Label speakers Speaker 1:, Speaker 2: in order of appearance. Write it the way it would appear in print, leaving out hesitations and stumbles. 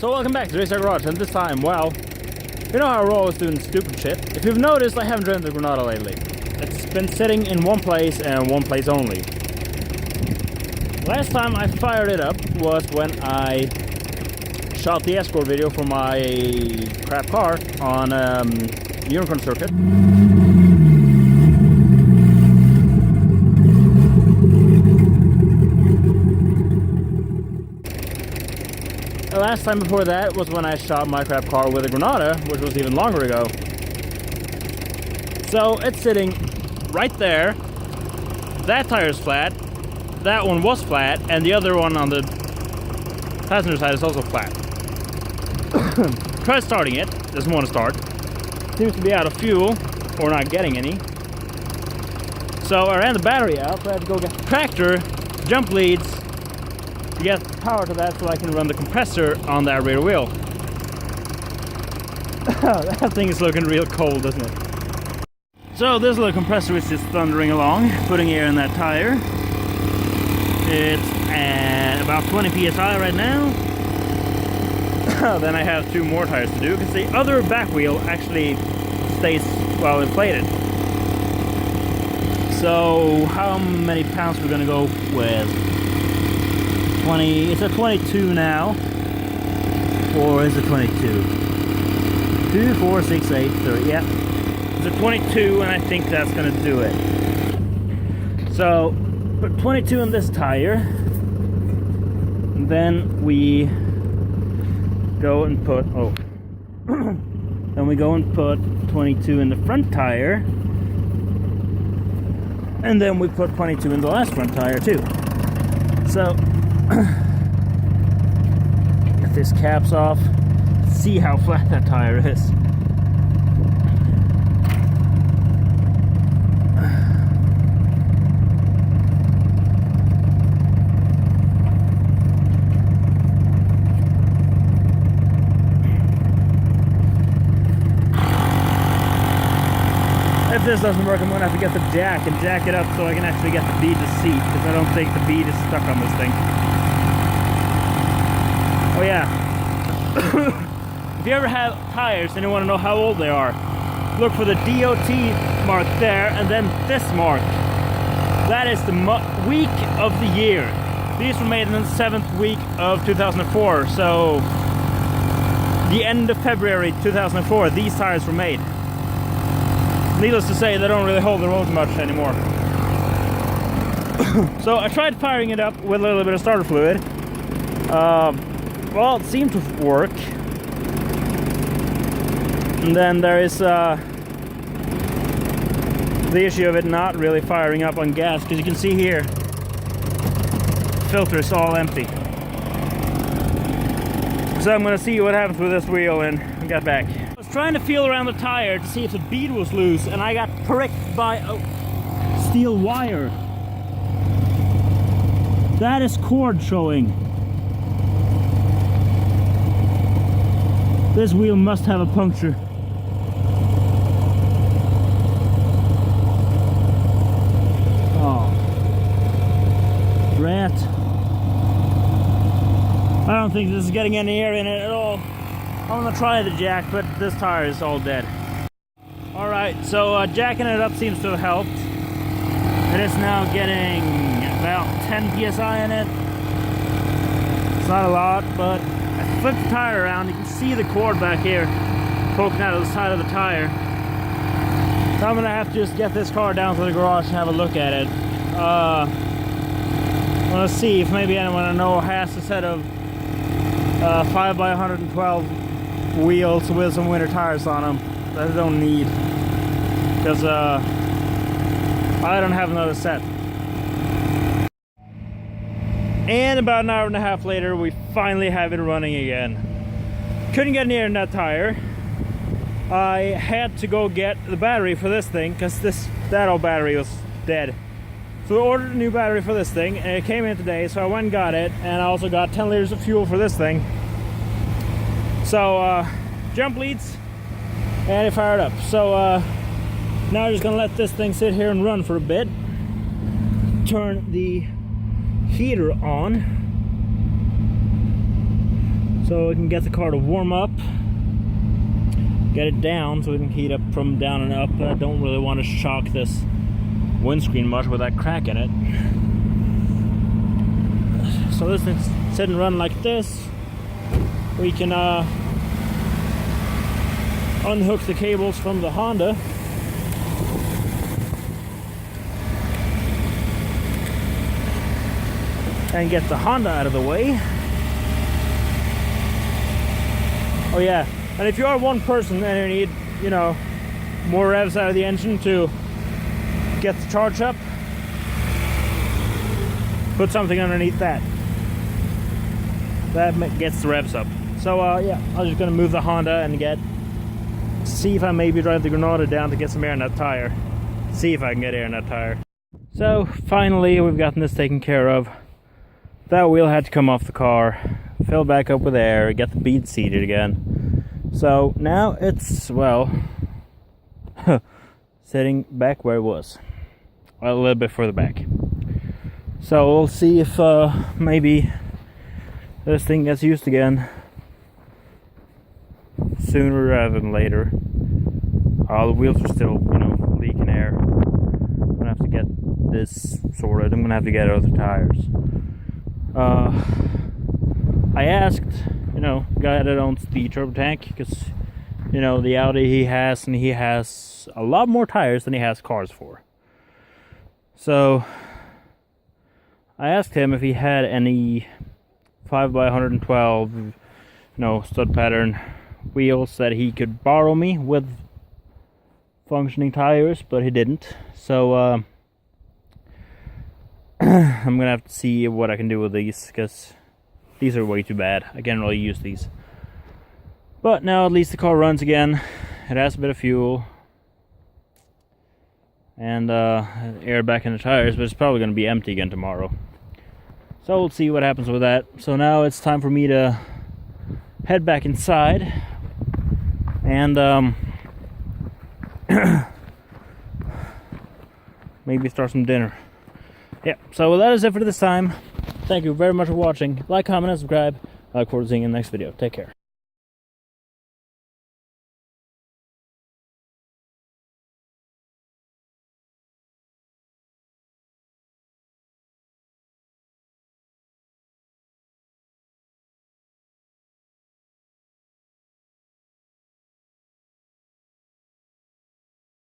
Speaker 1: So welcome back to Race Garage, and this time, well, you know how we're always doing stupid shit? If you've noticed, I haven't driven the Granada lately. It's been sitting in one place and one place only. Last time I fired it up was when I shot the escort video for my crap car on Unicorn Circuit. The last time before that was when I shot my crap car with a Granada, which was even longer ago. So it's sitting right there. That tire's flat. That one was flat, and the other one on the passenger side is also flat. Tried starting it, doesn't want to start. Seems to be out of fuel, or not getting any. So I ran the battery out, so I had to go get the tractor, jump leads, to get power to that so I can run the compressor on that rear wheel. That thing is looking real cold, doesn't it? So this little compressor is just thundering along, putting air in that tire. It's at about 20 psi right now. Then I have two more tires to do, because the other back wheel actually stays well inflated. So how many pounds we're gonna go with? 20, it's a 22 now. Or is it 22? 2, 4, 6, 8, 30, yeah. It's a 22 and I think that's gonna do it. So, put 22 in this tire. And then we go and put, then we go and put 22 in the front tire. And then we put 22 in the last front tire too. So, if this cap's off, see how flat that tire is. If this doesn't work, I'm going to have to get the jack and jack it up so I can actually get the bead to seat, because I don't think the bead is stuck on this thing. Oh yeah. If you ever have tires and you want to know how old they are, look for the DOT mark there and then this mark. That is the week of the year. These were made in the 7th week of 2004, so the end of February 2004 these tires were made. Needless to say, they don't really hold the road much anymore. So I tried firing it up with a little bit of starter fluid. Well, it seemed to work. And then there is the issue of it not really firing up on gas, because you can see here, the filter is all empty. So I'm going to see what happens with this wheel and get back. I was trying to feel around the tire to see if the bead was loose, and I got pricked by a steel wire. That is cord showing. This wheel must have a puncture. Oh. Rat. I don't think this is getting any air in it at all. I'm gonna try the jack, but this tire is all dead. Alright, so jacking it up seems to have helped. It is now getting about 10 psi in it. It's not a lot, but I flipped the tire around. You can see the cord back here poking out of the side of the tire. So I'm gonna have to just get this car down to the garage and have a look at it. I wanna see if maybe anyone I know has a set of 5x112 wheels with some winter tires on them that I don't need, because I don't have another set. And about an hour and a half later, we finally have it running again. Couldn't get near in that tire. I had to go get the battery for this thing, because that old battery was dead. So I ordered a new battery for this thing, and it came in today, so I went and got it, and I also got 10 liters of fuel for this thing. So, jump leads, and it fired up. So, now I'm just gonna let this thing sit here and run for a bit. Turn the heater on. so we can get the car to warm up, get it down so we can heat up from down and up. I don't really want to shock this windscreen much with that crack in it. So this thing's sit and run like this. We can unhook the cables from the Honda and get the Honda out of the way. Oh yeah, and if you are one person and you need, you know, more revs out of the engine to get the charge up, put something underneath that. That gets the revs up. So yeah, I'm just gonna move the Honda and see if I maybe drive the Granada down to get some air in that tire. See if I can get air in that tire. So finally we've gotten this taken care of. That wheel had to come off the car, fill back up with air, get the bead seated again. So now it's, well, sitting back where it was. Well, a little bit further back. So we'll see if maybe this thing gets used again sooner rather than later. The wheels are still, you know, leaking air. I'm gonna have to get this sorted. I'm gonna have to get other tires. I asked, you know, the guy that owns the turbo tank, because, you know, the Audi he has a lot more tires than he has cars for. So I asked him if he had any 5x112, you know, stud pattern wheels that he could borrow me with functioning tires, but he didn't. So I'm gonna have to see what I can do with these, because these are way too bad. I can't really use these. But now at least the car runs again. It has a bit of fuel and air back in the tires, but it's probably going to be empty again tomorrow. So we'll see what happens with that. So now it's time for me to head back inside and maybe start some dinner. Yeah, so that is it for this time. Thank you very much for watching. Like, comment, and subscribe. I look forward to seeing you in the next video. Take care.